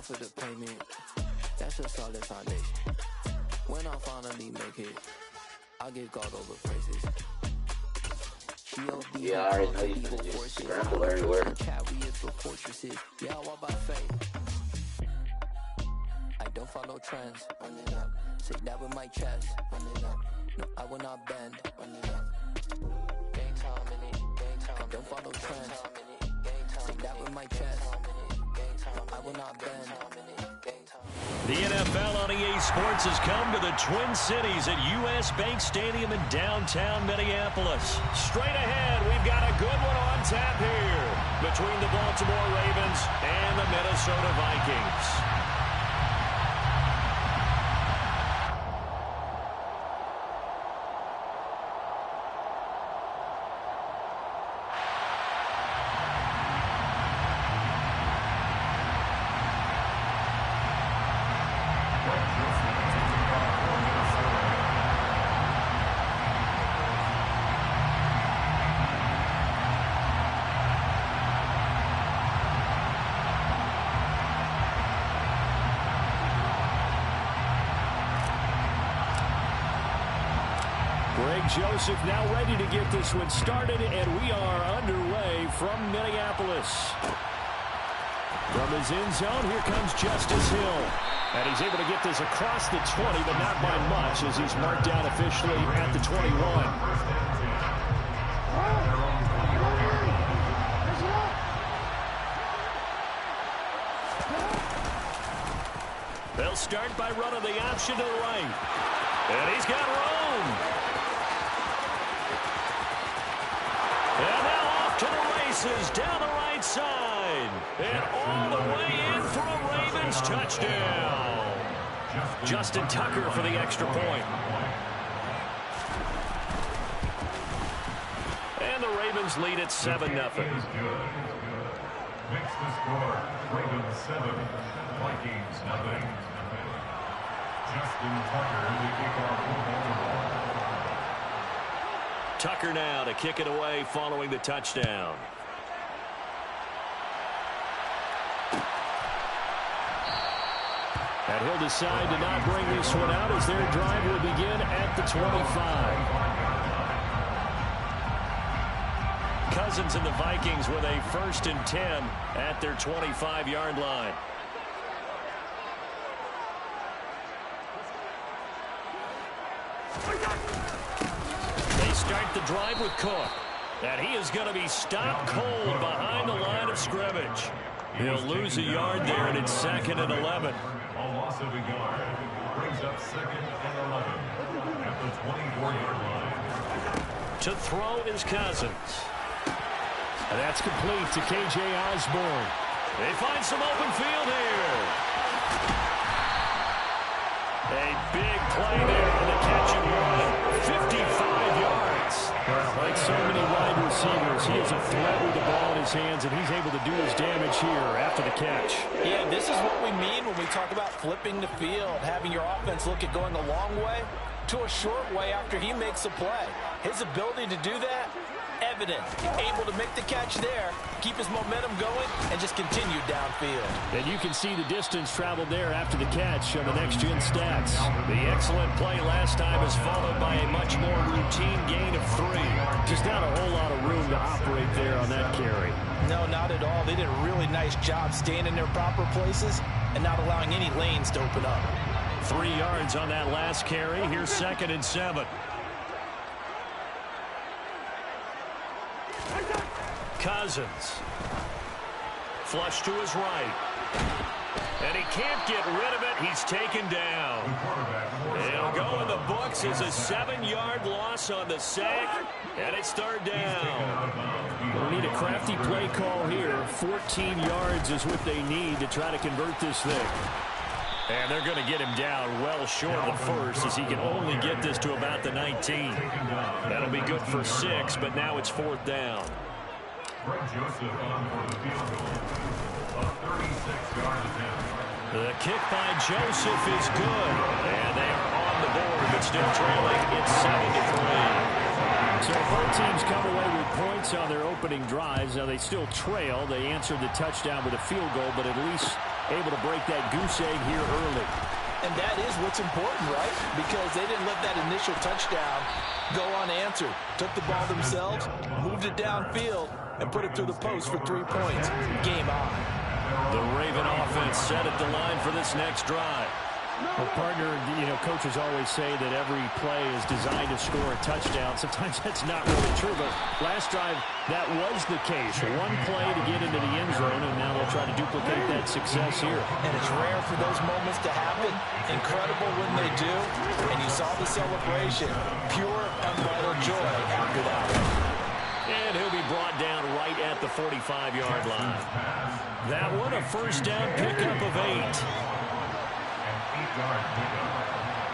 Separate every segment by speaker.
Speaker 1: God for the payment. That's a solid foundation. When I finally make it, I give God all the praises.
Speaker 2: Yeah, I already know you're gonna just scramble everywhere.
Speaker 1: Yeah, I walk by faith. I don't follow trends. Run it up. Say that with my chest. Run it up. No, I will not bend. Run it up. Gang time in it. Gang time. I don't follow trends. Say that with my chest. No, I will not bend.
Speaker 3: The NFL on EA Sports has come to the Twin Cities at U.S. Bank Stadium in downtown Minneapolis. Straight ahead, we've got a good one on tap here between the Baltimore Ravens and the Minnesota Vikings. Joseph now ready to get this one started, and we are underway from Minneapolis. From his end zone, here comes Justice Hill. And he's able to get this across the 20, but not by much, as he's marked down officially at the 21. They'll start by running the option to the right. And he's got room. And now off to the races down the right side. And all the way in for a Ravens touchdown. Justin Tucker for the extra point. And the Ravens lead at 7-0.
Speaker 4: Makes the score Ravens 7, Vikings 0. Justin Tucker, the kickoff for Baltimore.
Speaker 3: Tucker now to kick it away following the touchdown. And he'll decide to not bring this one out as their drive will begin at the 25. Cousins and the Vikings with a 1st and 10 at their 25-yard line. Start the drive with Cook. And he is going to be stopped cold behind the line of scrimmage. He'll lose a yard there, and it's 2nd and 11.
Speaker 4: A loss of a yard brings up 2nd and 11 at the 24-yard line.
Speaker 3: To throw is Cousins.
Speaker 5: And that's complete to K.J. Osborne.
Speaker 3: They find some open field here. A big play there on the catch and run. 55 yards.
Speaker 5: Well, like so many wide receivers, he is a threat with the ball in his hands, and he's able to do his damage here after the catch.
Speaker 6: Yeah, this is what we mean when we talk about flipping the field, having your offense look at going a long way to a short way after he makes a play. His ability to do that, evident. Able to make the catch there, keep his momentum going, and just continue downfield.
Speaker 5: And you can see the distance traveled there after the catch on the next-gen stats.
Speaker 3: The excellent play last time is followed by a much more routine gain of 3.
Speaker 5: Just not a whole lot of room to operate there on that carry.
Speaker 6: No, not at all. They did a really nice job staying in their proper places and not allowing any lanes to open up.
Speaker 3: 3 yards on that last carry. Here's 2nd and 7. Cousins. Flush to his right. And he can't get rid of it. He's taken down. It'll go in the books as a 7-yard loss on the sack. And it's 3rd down.
Speaker 5: We'll need a crafty play call here. 14 yards is what they need to try to convert this thing.
Speaker 3: And they're going to get him down well short of the first, as he can only get this to about the 19. That'll be good for 6, but now it's 4th down.
Speaker 4: Joseph on for the field goal. A 36-yard attempt.
Speaker 3: The kick by Joseph is good. And they are on the board, but still trailing. It's 7-3.
Speaker 5: So both teams come away with points on their opening drives. Now they still trail. They answered the touchdown with a field goal, but at least able to break that goose egg here early.
Speaker 6: And that is what's important, right? Because they didn't let that initial touchdown go unanswered. Took the ball themselves, moved it downfield, and put it through the post for 3 points. Game on.
Speaker 3: The Raven offense set at the line for this next drive.
Speaker 5: Well, partner, coaches always say that every play is designed to score a touchdown. Sometimes that's not really true, but last drive, that was the case. One play to get into the end zone, and now they'll try to duplicate that success here.
Speaker 6: And it's rare for those moments to happen. Incredible when they do. And you saw the celebration. Pure, unbridled joy after that.
Speaker 3: And he'll be brought down right at the 45-yard line. That one, a first down pickup of 8.
Speaker 4: 8-yard pickup.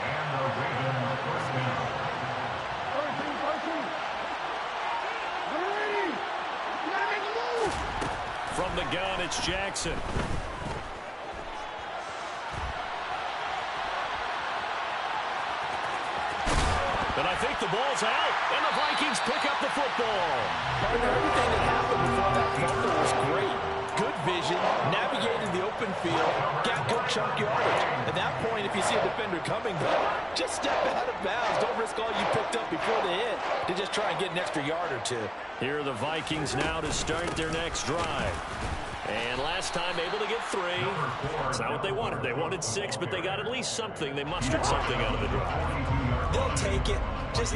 Speaker 4: And the Raven first down.
Speaker 3: From the gun, it's Jackson. But I think the ball's out, and the Vikings pick up the football.
Speaker 6: Partner, everything that happened before that fumble was great. Good vision, navigated the open field, got good chunk yardage. At that point, if you see a defender coming, just step out of bounds. Don't risk all you picked up before the hit to just try and get an extra yard or two.
Speaker 3: Here are the Vikings now to start their next drive. And last time able to get 3. That's not what they wanted. They wanted 6, but they got at least something. They mustered something out of the drive.
Speaker 6: They'll take it.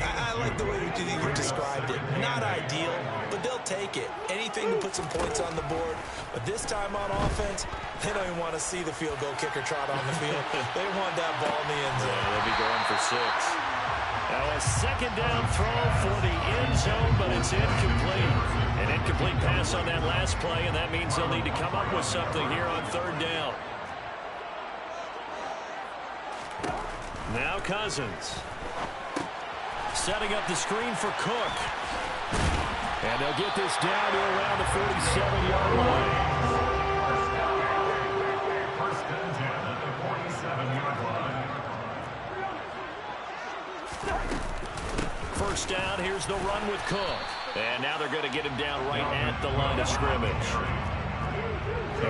Speaker 6: I like the way you described it. Not ideal, but they'll take it. Anything to put some points on the board. But this time on offense, they don't even want to see the field goal kicker trot on the field. They want that ball in the end zone.
Speaker 3: Yeah, they'll be going for 6. Now a second down throw for the end zone, but it's incomplete. An incomplete pass on that last play, and that means they'll need to come up with something here on third down. Now Cousins. Setting up the screen for Cook.
Speaker 5: And they'll get this down to around the 47-yard line.
Speaker 4: First and 10 at the 47-yard line.
Speaker 3: First down, here's the run with Cook. And now they're going to get him down right at the line of scrimmage.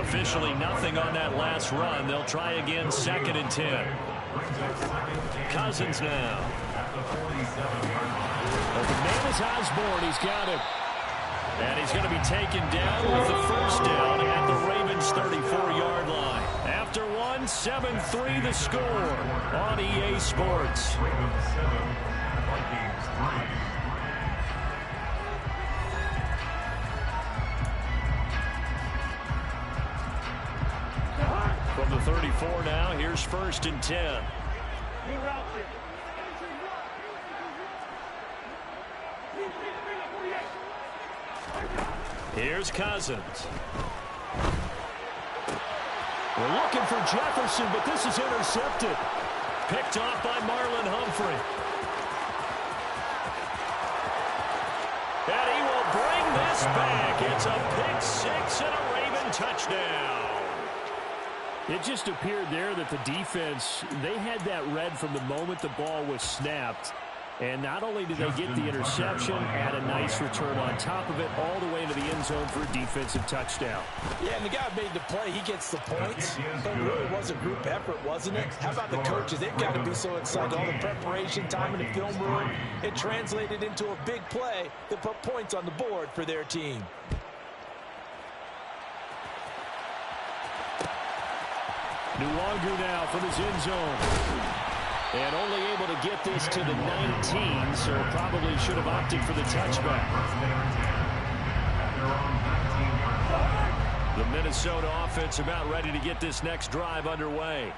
Speaker 3: Officially nothing on that last run. They'll try again, 2nd and 10. Cousins now.
Speaker 5: Well, the man is Osborne. He's got him.
Speaker 3: And he's going to be taken down with the first down at the Ravens' 34-yard line. After 1, 7-3 the score on EA Sports.
Speaker 4: Ravens 7, Vikings 3.
Speaker 3: From the 34 now, here's 1st and 10. Here's Cousins.
Speaker 5: We're looking for Jefferson, but this is intercepted.
Speaker 3: Picked off by Marlon Humphrey. And he will bring this back. It's a pick 6 and a Raven touchdown.
Speaker 5: It just appeared there that the defense, they had that read from the moment the ball was snapped. And not only did they get the interception, add a nice return on top of it, all the way into the end zone for a defensive touchdown.
Speaker 6: Yeah, and the guy made the play. He gets the points. But it really was a group effort, wasn't it? How about the coaches? They've got to be so excited. All the preparation time in the film room, it translated into a big play that put points on the board for their team.
Speaker 5: Nuwanger now from his end zone. And only able to get this to the 19, so probably should have opted for the touchback.
Speaker 3: The Minnesota offense about ready to get this next drive underway.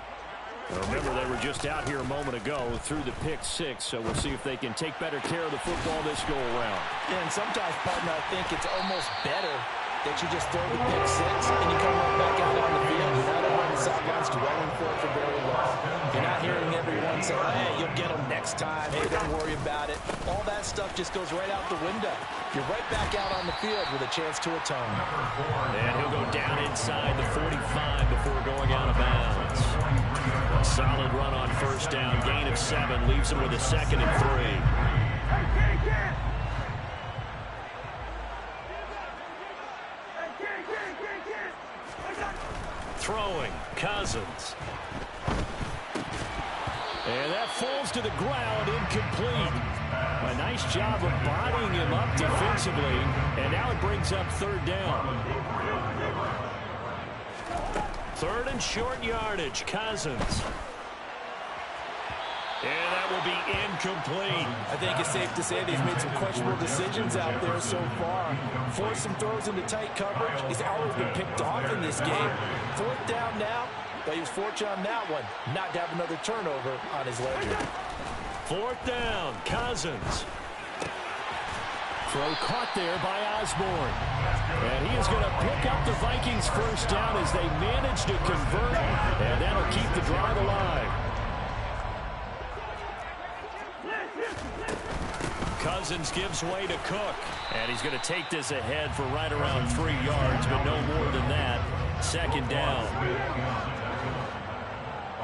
Speaker 5: Remember, they were just out here a moment ago through the pick 6, so we'll see if they can take better care of the football this go-around.
Speaker 6: Yeah, and sometimes, partner, I think it's almost better that you just throw the pick 6 and you come right back out on the field. You're not over on the sidelines dwelling for it for very long. You're not hearing everyone say, hey, you'll get them next time. Hey, don't worry about it. All that stuff just goes right out the window. You're right back out on the field with a chance to atone.
Speaker 3: And he'll go down inside the 45 before going out of bounds. A solid run on first down. Gain of 7 leaves him with a 2nd and 3. Throwing Cousins. And that falls to the ground, incomplete. A nice job of bodying him up defensively, and now it brings up third down. Third and short yardage, Cousins. And that will be incomplete.
Speaker 6: I think it's safe to say that he's made some questionable decisions out there so far. Forced some throws into tight coverage. He's always been picked off in this game. Fourth down now, but he was fortunate on that one not to have another turnover on his ledger.
Speaker 3: Fourth down, Cousins. Throw caught there by Osborne. And he is going to pick up the Vikings first down as they manage to convert, and that'll keep the drive alive. Cousins gives way to Cook, and he's going to take this ahead for right around 3 yards, but no more than that. Second down.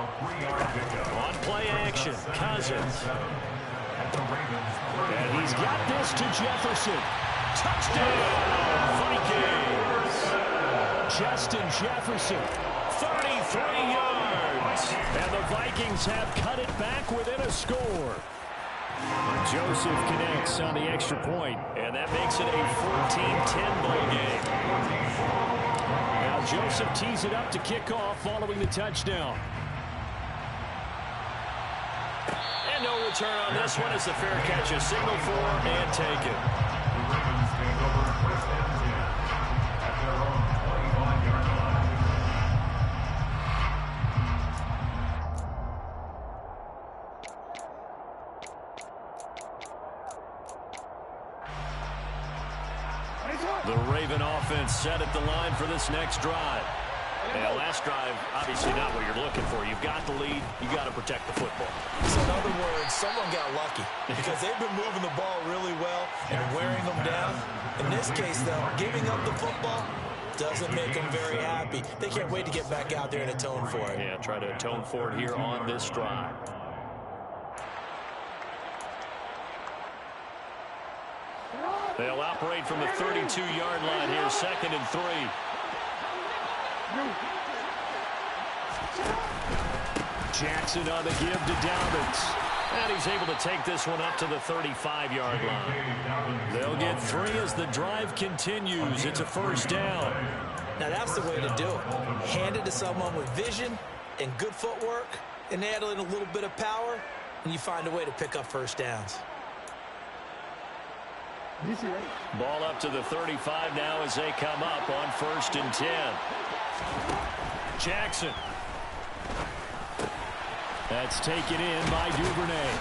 Speaker 3: On play action, Cousins. And he's got this to Jefferson. Touchdown, Vikings. Justin Jefferson, 33 yards. And the Vikings have cut it back within a score. Joseph connects on the extra point, and that makes it a 14-10 ball game. Now Joseph tees it up to kick off following the touchdown. And no return on this one as the fair catch is signaled for and taken. The Raven offense set at the line for this next drive. Yeah, last drive, obviously not what you're looking for. You've got the lead. You've got to protect the football.
Speaker 6: So in other words, someone got lucky because they've been moving the ball really well and wearing them down. In this case, though, giving up the football doesn't make them very happy. They can't wait to get back out there and atone for it.
Speaker 3: Yeah, try to atone for it here on this drive. They'll operate from the 32-yard line here, second and 3. Jackson on the give to Dobbins. And he's able to take this one up to the 35-yard line. They'll get 3 as the drive continues. It's a first down.
Speaker 6: Now that's the way to do it. Hand it to someone with vision and good footwork and add in a little bit of power, and you find a way to pick up first downs.
Speaker 3: Ball up to the 35 now as they come up on 1st and 10. Jackson. That's taken in by Duvernay.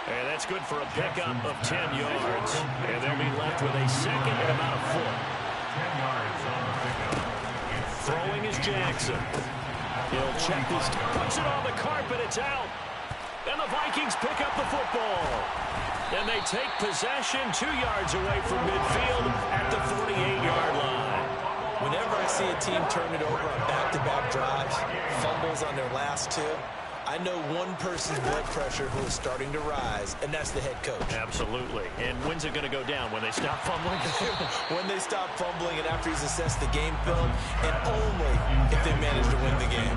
Speaker 3: And that's good for a pickup of 10 yards. And they'll be left with a second and about a foot.
Speaker 4: 10 yards on the pickup.
Speaker 3: Throwing is Jackson. He'll check this, puts it on the carpet, it's out. And the Vikings pick up the football. And they take possession 2 yards away from midfield at the 48-yard line.
Speaker 6: Whenever I see a team turn it over on back-to-back drives, fumbles on their last 2, I know one person's blood pressure who is starting to rise, and that's the head coach.
Speaker 3: Absolutely. And when's it going to go down? When they stop fumbling?
Speaker 6: When they stop fumbling and after he's assessed the game film, and only if they manage to win the game.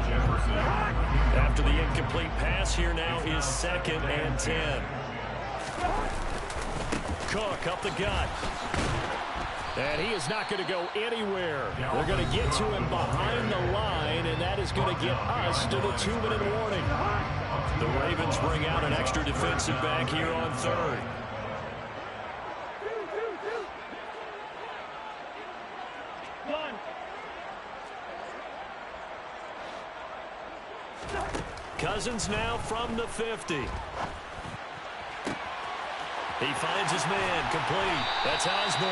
Speaker 3: After the incomplete pass, here now is 2nd and 10. Cook up the gut. And he is not going to go anywhere. They're going to get to him behind the line, and that is going to get us to the 2-minute warning. The Ravens bring out an extra defensive back here on 3rd. Cousins now from the 50. He finds his man, complete. That's Osborne.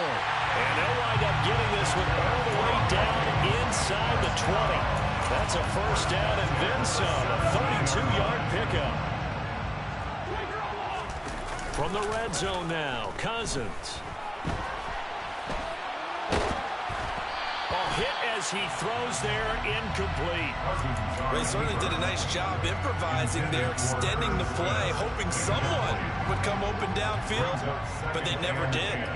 Speaker 3: And they'll wind up getting this one all the way down inside the 20. That's a first down and then some. A 32-yard pickup. From the red zone now, Cousins. Hit as he throws there, incomplete.
Speaker 6: They certainly did a nice job improvising there, extending the play, hoping someone would come open downfield, but they never did.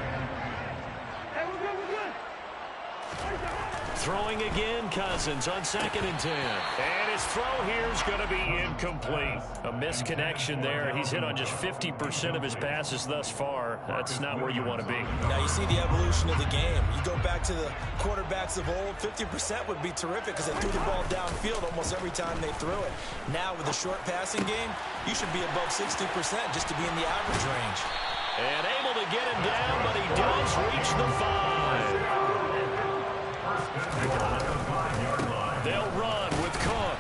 Speaker 3: Throwing again, Cousins on 2nd and 10.
Speaker 5: And his throw here is going to be incomplete. A misconnection there. He's hit on just 50% of his passes thus far. That's not where you want to be.
Speaker 6: Now you see the evolution of the game. You go back to the quarterbacks of old, 50% would be terrific because they threw the ball downfield almost every time they threw it. Now with the short passing game, you should be above 60% just to be in the average range.
Speaker 3: And able to get him down, but he does reach the 5. They'll run with Cook.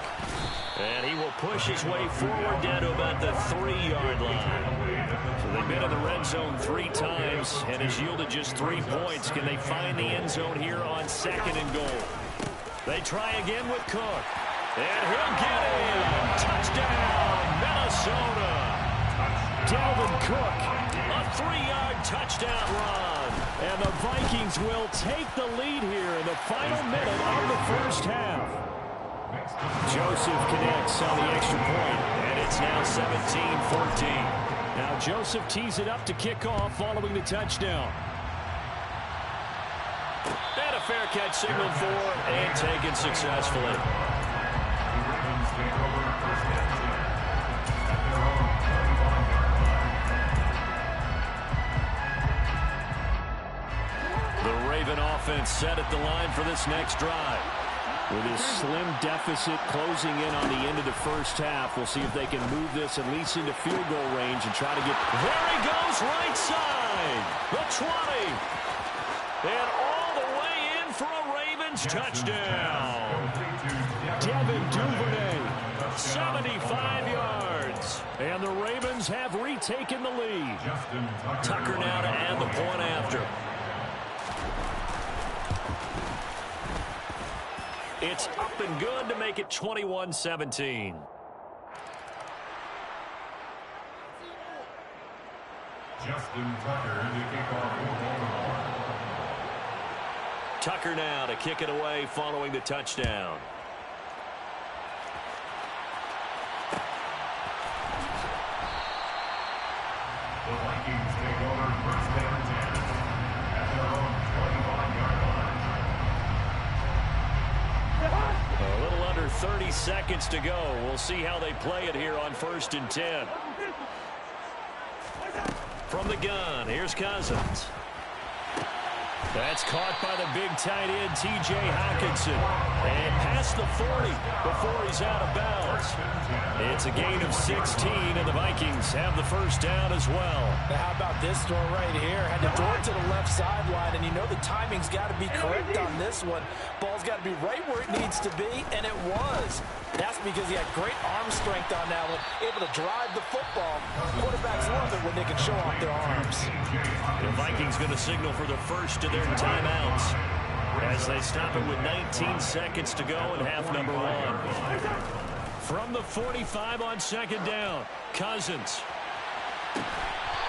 Speaker 3: And he will push his way forward down to about the 3-yard line. So they've been in the red zone 3 times and has yielded just 3 points. Can they find the end zone here on 2nd and goal? They try again with Cook. And he'll get in. Touchdown, Minnesota. Dalvin Cook, a 3-yard touchdown run. And the Vikings will take the lead here in the final minute of the first half.
Speaker 5: Joseph connects on the extra point, and it's now 17-14. Now Joseph tees it up to kick off following the touchdown.
Speaker 3: And a fair catch signaled for and taken successfully. The Raven offense set at the line for this next drive.
Speaker 5: With his slim deficit closing in on the end of the first half, we'll see if they can move this at least into field goal range and try to get...
Speaker 3: There he goes, right side. The 20. And all the way in for a Ravens touchdown.
Speaker 5: Devin Duvernay.
Speaker 3: 75 yards.
Speaker 5: And the Ravens have retaken the lead.
Speaker 3: Tucker now to add the point after. It's up and good to make it 21-17.
Speaker 4: Justin Tucker to kick off.
Speaker 3: Tucker now to kick it away following the touchdown.
Speaker 4: The Vikings take over 1st and 10 at their own 25-yard line.
Speaker 3: A little under 30 seconds to go. We'll see how they play it here on 1st and 10. From the gun, here's Cousins. That's caught by the big tight end, T.J. Hockenson. And past the 40 before he's out of bounds. It's a gain of 16, and the Vikings have the first down as well.
Speaker 6: Now how about this throw right here? Had to throw it to the left sideline, and you know the timing's got to be correct on this one. Ball's got to be right where it needs to be, and it was. That's because he had great arm strength on that one, able to drive the football. Quarterbacks love it when they can show off their arms.
Speaker 3: The Vikings going to signal for the first of their timeouts as they stop it with 19 seconds to go in half number 1. From the 45 on 2nd down, Cousins.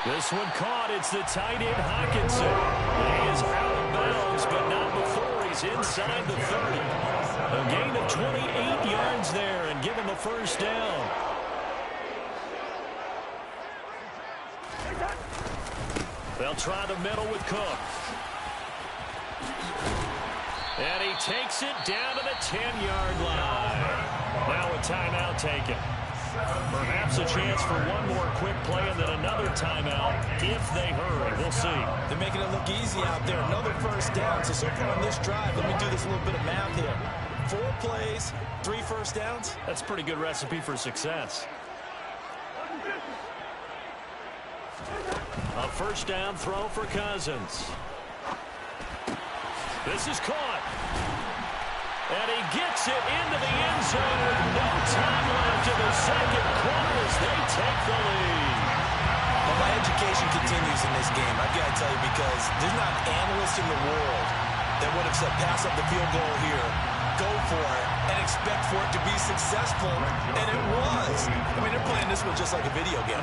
Speaker 3: This one caught. It's the tight end, Hockenson. He is out of bounds, but not before he's inside the 30. A gain of 28 yards there and give him a first down. They'll try the middle with Cook. And he takes it down to the 10-yard line. Now a timeout taken. Perhaps a chance for one more quick play and then another timeout if they hurry. We'll see.
Speaker 6: They're making it look easy out there. Another first down. So far on this drive, let me do this little bit of math here. 4 plays, 3 first downs.
Speaker 3: That's a pretty good recipe for success. A first down throw for Cousins. This is caught. And he gets it into the end zone with no time left in the second quarter as they take the lead.
Speaker 6: Well, my education continues in this game, I've got to tell you, because there's not an analyst in the world that would have said pass up the field goal here, go for it, and expect for it to be successful, and it was. I mean, they're playing this one just like a video game.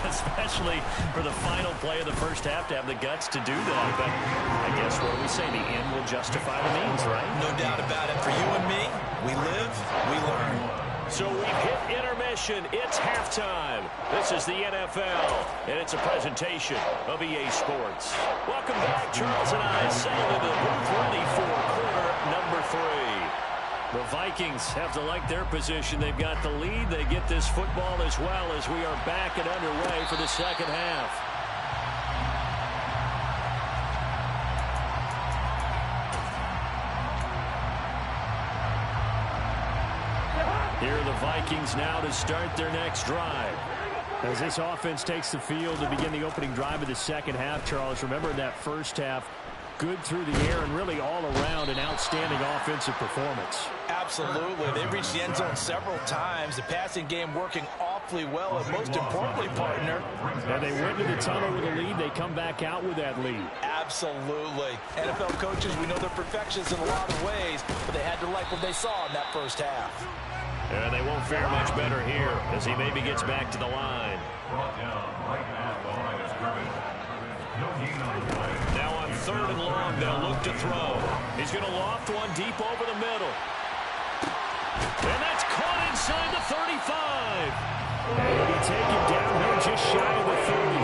Speaker 3: Especially for the final play of the first half to have the guts to do that. But I guess what do we say? The end will justify the means, right?
Speaker 6: No doubt about it. For you and me, we live, we learn.
Speaker 3: So we've hit intermission. It's halftime. This is the NFL, and it's a presentation of EA Sports. Welcome back. Charles and I settled into the booth ready for quarter number 3. The Vikings have to like their position. They've got the lead. They get this football as well as we are back and underway for the second half. Here are the Vikings now to start their next drive.
Speaker 5: As this offense takes the field to begin the opening drive of the second half, Charles, remember in that first half, good through the air and really all around an outstanding offensive performance.
Speaker 6: Absolutely. They reached the end zone several times. The passing game working awfully well, and most importantly, partner.
Speaker 5: And they went to the tunnel with a lead. They come back out with that lead.
Speaker 6: Absolutely. NFL coaches, we know they're perfectionists in a lot of ways, but they had to like what they saw in that first half.
Speaker 3: And they won't fare much better here as he maybe gets back to the line. Now on 3rd and long, they'll look to throw. He's going to loft one deep over the middle. And that's caught inside the 35.
Speaker 5: And he take it down here just shy of the 30.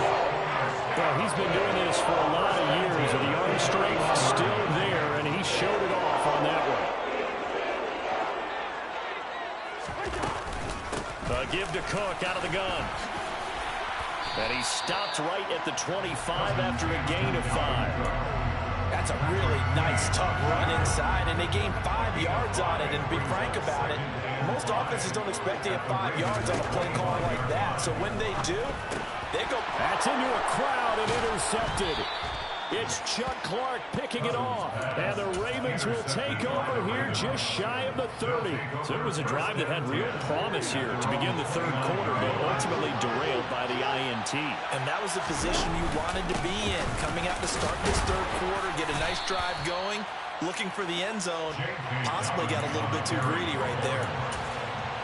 Speaker 5: Well, he's been doing this for a lot of years, and the arm strength still there, and he showed it off on that one.
Speaker 3: Give to Cook out of the gun. And he stopped right at the 25 after a gain of 5.
Speaker 6: That's a really nice, tough run inside, and they gained 5 yards on it. And to be frank about it, most offenses don't expect to get 5 yards on a play call like that. So when they do, they go.
Speaker 5: That's into a crowd and intercepted. It's Chuck Clark picking it off. And the Ravens will take over here just shy of the 30.
Speaker 3: So it was a drive that had real promise here to begin the third quarter, but ultimately derailed by the INT.
Speaker 6: And that was the position you wanted to be in. Coming out to start this third quarter, get a nice drive going, looking for the end zone. Possibly got a little bit too greedy right there.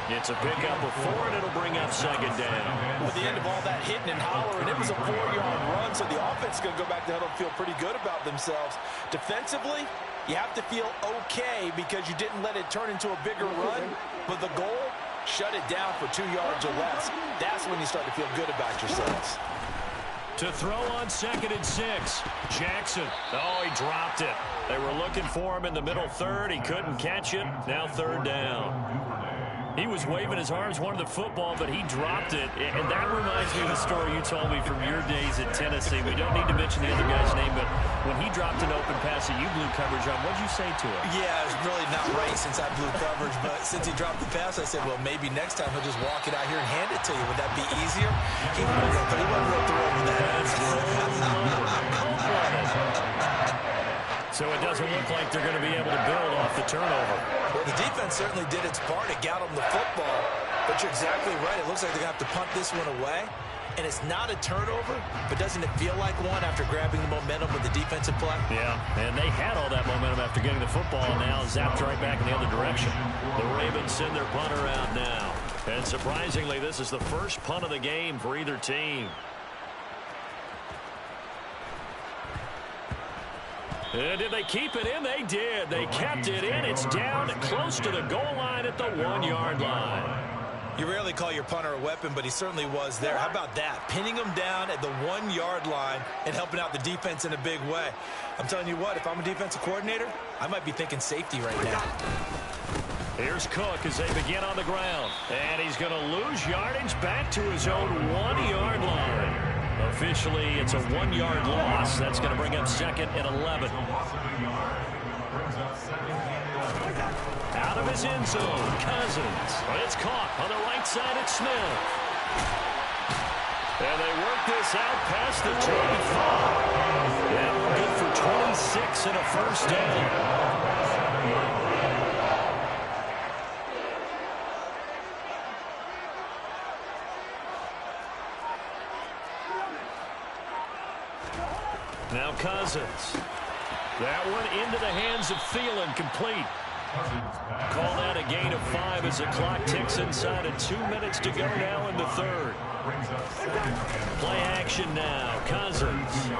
Speaker 3: It's a pickup of 4, and it'll bring up 2nd down.
Speaker 6: With the end of all that hitting and hollering, it was a 4-yard run, so the offense is going to go back to huddle and feel pretty good about themselves. Defensively, you have to feel okay because you didn't let it turn into a bigger run, but the goal, shut it down for 2 yards or less. That's when you start to feel good about yourselves.
Speaker 3: To throw on 2nd and 6. Jackson. Oh, he dropped it. They were looking for him in the middle third. He couldn't catch it. Now 3rd down. He was waving his arms, wanted the football, but he dropped it. And that reminds me of the story you told me from your days at Tennessee. We don't need to mention the other guy's name, but when he dropped an open pass that you blew coverage on, what did you say to him?
Speaker 6: Yeah, it was really not right since I blew coverage, but since he dropped the pass, I said, well, maybe next time he'll just walk it out here and hand it to you. Would that be easier? He wasn't real thrilled with that.
Speaker 3: So it doesn't look like they're going to be able to build off the turnover.
Speaker 6: Well, the defense certainly did its part. It got them the football. But you're exactly right. It looks like they're going to have to punt this one away. And it's not a turnover, but doesn't it feel like one after grabbing the momentum with the defensive play?
Speaker 3: Yeah, and they had all that momentum after getting the football, and now zapped right back in the other direction. The Ravens send their punter out now. And surprisingly, this is the first punt of the game for either team. Did they keep it in? They did. They kept it in. It's down close to the goal line at the 1-yard line.
Speaker 6: You rarely call your punter a weapon, but he certainly was there. How about that? Pinning him down at the 1-yard line and helping out the defense in a big way. I'm telling you what, if I'm a defensive coordinator, I might be thinking safety right now.
Speaker 3: Here's Cook as they begin on the ground. And he's going to lose yardage back to his own 1-yard line. Officially, it's a 1-yard loss. That's going to bring up 2nd and 11. Out of his end zone, Cousins. But it's caught on the right side at Smith. And they work this out past the 25. And we're good for 26 and a first down. Now Cousins. That one into the hands of Thielen, complete. Call that a gain of 5 as the clock ticks inside of 2 minutes to go now in the third. Play action now. Cousins.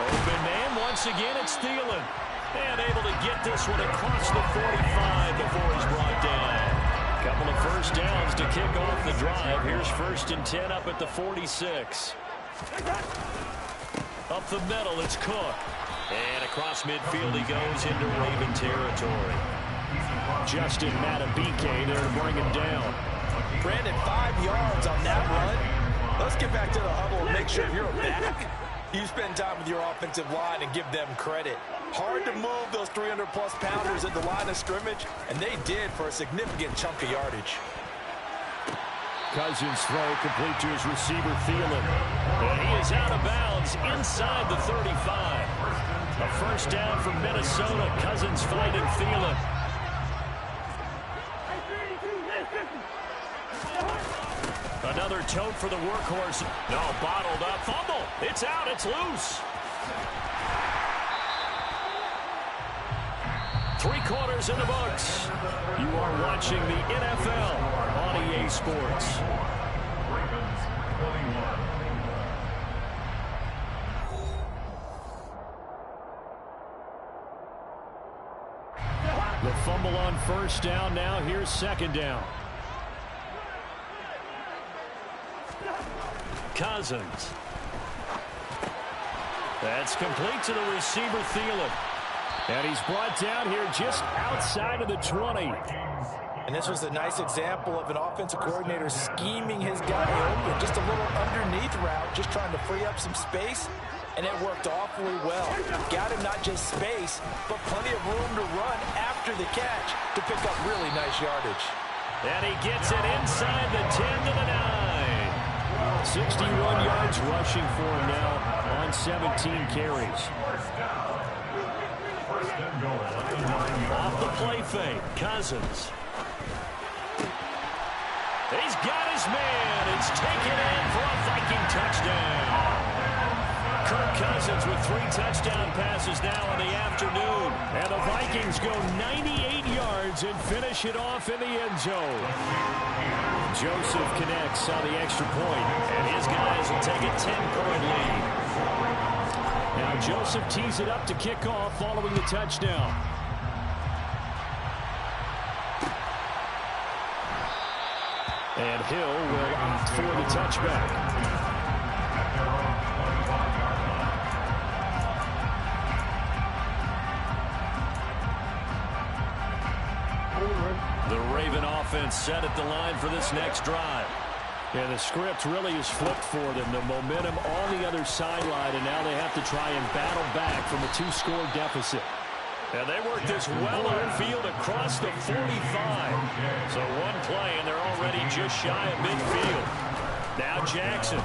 Speaker 3: Open man once again. It's Thielen. And able to get this one across the 45 before he's brought down. Couple of first downs to kick off the drive. Here's 1st and 10 up at the 46. Up the middle, it's Cook. And across midfield he goes into Raven territory.
Speaker 5: Justin Matabike there to bring him down.
Speaker 6: Brandon, 5 yards on that run. Let's get back to the huddle and make sure if you're a back, you spend time with your offensive line and give them credit. Hard to move those 300-plus pounders at the line of scrimmage, and they did for a significant chunk of yardage.
Speaker 5: Cousins throw complete to his receiver, Thielen.
Speaker 3: And he is out of bounds inside the 35. A first down from Minnesota. Cousins finding Thielen. Another tote for the workhorse. No, bottled up. Fumble. It's out. It's loose. 3 quarters in the books. You are watching the NFL on EA Sports.
Speaker 4: Ravens 21.
Speaker 5: The fumble on first down. Now here's second down.
Speaker 3: Cousins. That's complete to the receiver, Thielen.
Speaker 5: And he's brought down here just outside of the 20.
Speaker 6: And this was a nice example of an offensive coordinator scheming his guy open. Just a little underneath route, just trying to free up some space. And it worked awfully well. Got him not just space, but plenty of room to run after the catch to pick up really nice yardage.
Speaker 3: And he gets it inside the 10 to the 9.
Speaker 5: 61 yards rushing for him now on 17 carries.
Speaker 3: Off the play fake, Cousins. He's got his man. It's taken in for a Viking touchdown. Kirk Cousins with 3 touchdown passes now in the afternoon.
Speaker 5: And the Vikings go 98 yards and finish it off in the end zone. Joseph connects on the extra point.
Speaker 3: And his guys will take a 10-point lead.
Speaker 5: Now Joseph tees it up to kick off following the touchdown. And Hill will opt for the touchback.
Speaker 3: The Raven offense set at the line for this next drive.
Speaker 5: And the script really is flipped for them. The momentum on the other sideline, and now they have to try and battle back from a 2-score deficit.
Speaker 3: And they work this well field across the 45. So one play, and they're already just shy of midfield. Now Jackson.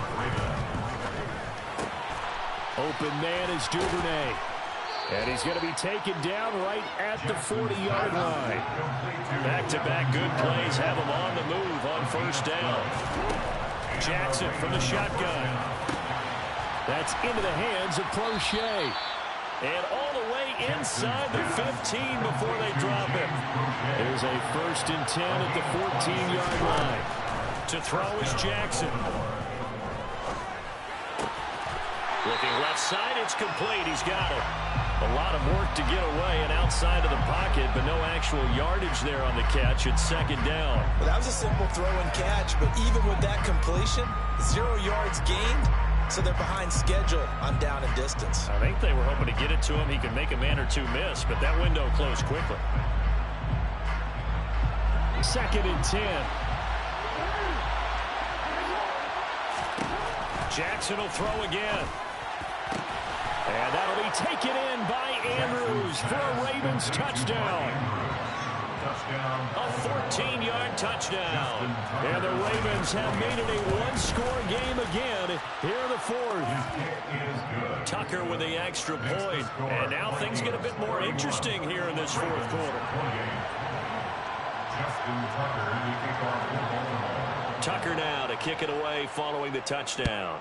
Speaker 5: Open man is Duvernay. And he's going to be taken down right at the 40-yard line.
Speaker 3: Back-to-back good plays have him on the move on first down. Jackson from the shotgun.
Speaker 5: That's into the hands of Prochet.
Speaker 3: And all the way inside the 15 before they drop him.
Speaker 5: There's a 1st and 10 at the 14-yard line.
Speaker 3: To throw is Jackson. Looking left side, it's complete. He's got it. A lot of work to get away and outside of the pocket, but no actual yardage there on the catch. It's second down.
Speaker 6: Well, that was a simple throw and catch, but even with that completion, 0 yards gained, so they're behind schedule on down and distance.
Speaker 3: I think they were hoping to get it to him. He could make a man or two miss, but that window closed quickly.
Speaker 5: 2nd and 10.
Speaker 3: Jackson will throw again.
Speaker 5: And that'll be taken in by Andrews for a Ravens touchdown.
Speaker 3: A 14-yard touchdown.
Speaker 5: And the Ravens have made it a 1-score game again here in the 4th.
Speaker 3: Tucker with the extra point. And now things get a bit more interesting here in this 4th quarter. Tucker now to kick it away following the touchdown.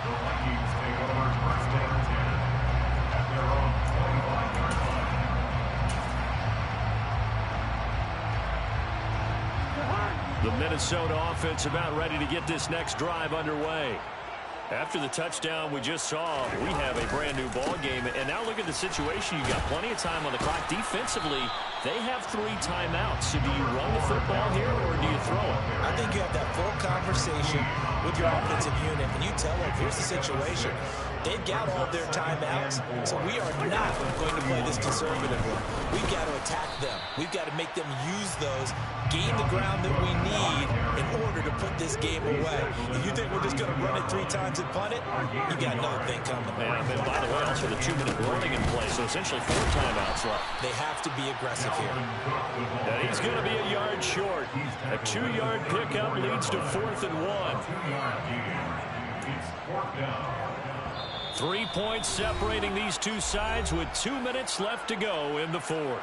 Speaker 4: The Vikings take over 1st and 10 at their own 25-yard line.
Speaker 3: The Minnesota offense about ready to get this next drive underway.
Speaker 5: After the touchdown we just saw, we have a brand-new ball game. And now look at the situation. You got plenty of time on the clock. Defensively, they have 3 timeouts. So do you run the football here or do you throw it?
Speaker 6: I think you have that full conversation with your offensive unit, and you tell them, here's the situation. They've got all their timeouts, so we are not going to play this conservatively. We've got to attack them. We've got to make them use those, gain the ground that we need in order to put this game away. If you think we're just going to run it 3 times and punt it, you got another thing coming.
Speaker 5: And by the way, also the 2-minute warning in play, so essentially 4 timeouts left.
Speaker 6: They have to be aggressive here.
Speaker 5: And he's going to be a yard short. A 2-yard pickup leads to 4th and 1. 3 points separating these two sides with 2 minutes left to go in the 4th.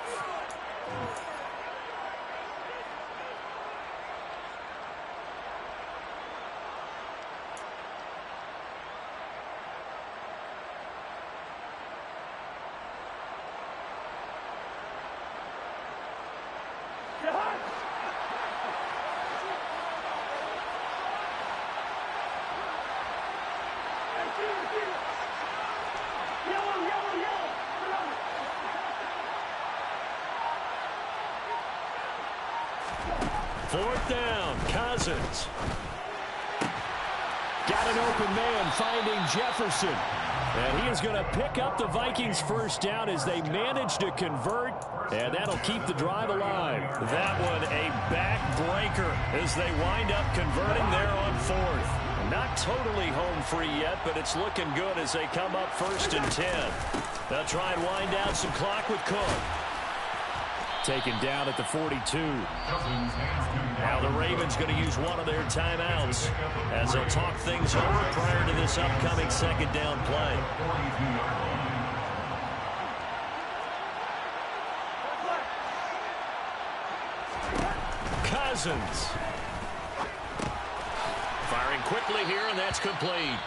Speaker 5: Fourth down, Cousins. Got an open man finding Jefferson. And he is going to pick up the Vikings' first down as they manage to convert. And that'll keep the drive alive. That one a backbreaker as they wind up converting there on 4th. Not totally home free yet, but it's looking good as they come up 1st and 10. They'll try and wind down some clock with Cook. Taken down at the 42. Now the Ravens going to use one of their timeouts as they'll talk things over prior to this upcoming 2nd down play. Cousins. Firing quickly here, and that's complete.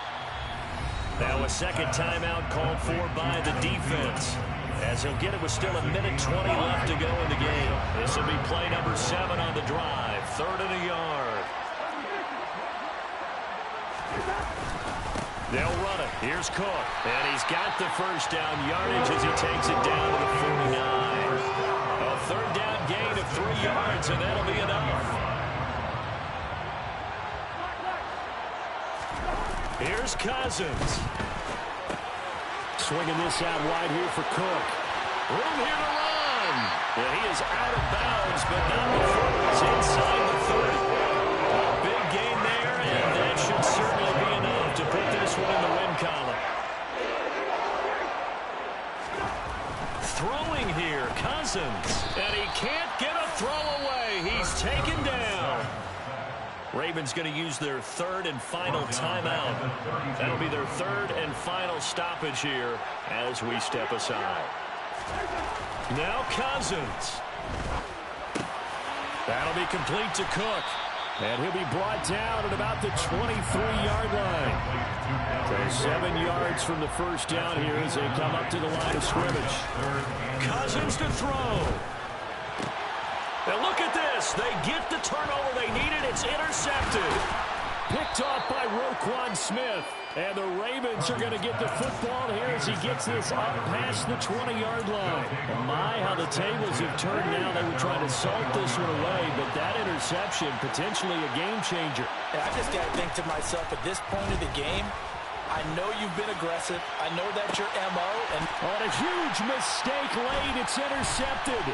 Speaker 5: Now a 2nd timeout called for by the defense, as he'll get it with still 1:20 left to go in the game. This will be play number 7 on the drive. 3rd and a yard. They'll run it. Here's Cook. And he's got the first down yardage as he takes it down to the 49. A 3rd down gain of 3 yards, and that'll be enough. Here's Cousins. Swinging this out wide here for Cook. Room here to run. And he is out of bounds, but not before he's inside the 30. A big gain there, and that should certainly be enough to put this one in the win column. Throwing here, Cousins. And he can't get a throw away. He's taken down. Ravens going to use their 3rd and final timeout. That'll be their 3rd and final stoppage here as we step aside. Now Cousins. That'll be complete to Cook. And he'll be brought down at about the 23-yard line. So 7 yards from the first down here as they come up to the line of scrimmage. Cousins to throw. Now look at this. They get the turnover they needed. It's intercepted. Picked off by Roquan Smith. And the Ravens are going to get the football here as he gets this up past the 20-yard line. And my, how the tables have turned now. They were trying to salt this one away, but that interception, potentially a game changer.
Speaker 6: And I just got to think to myself, at this point of the game, I know you've been aggressive. I know that's your MO. And
Speaker 5: on a huge mistake late, it's intercepted.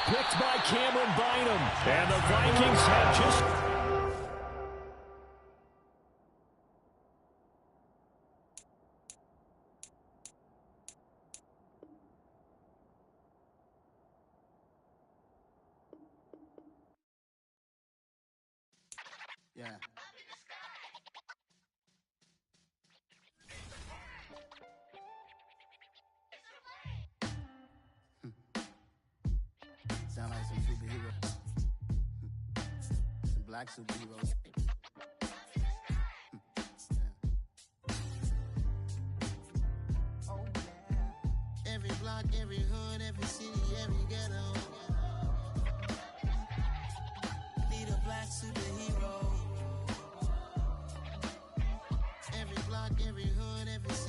Speaker 5: Picked by Cameron Bynum. And the Vikings have just...
Speaker 7: Yeah. Sound like some superheroes. Some black superheroes.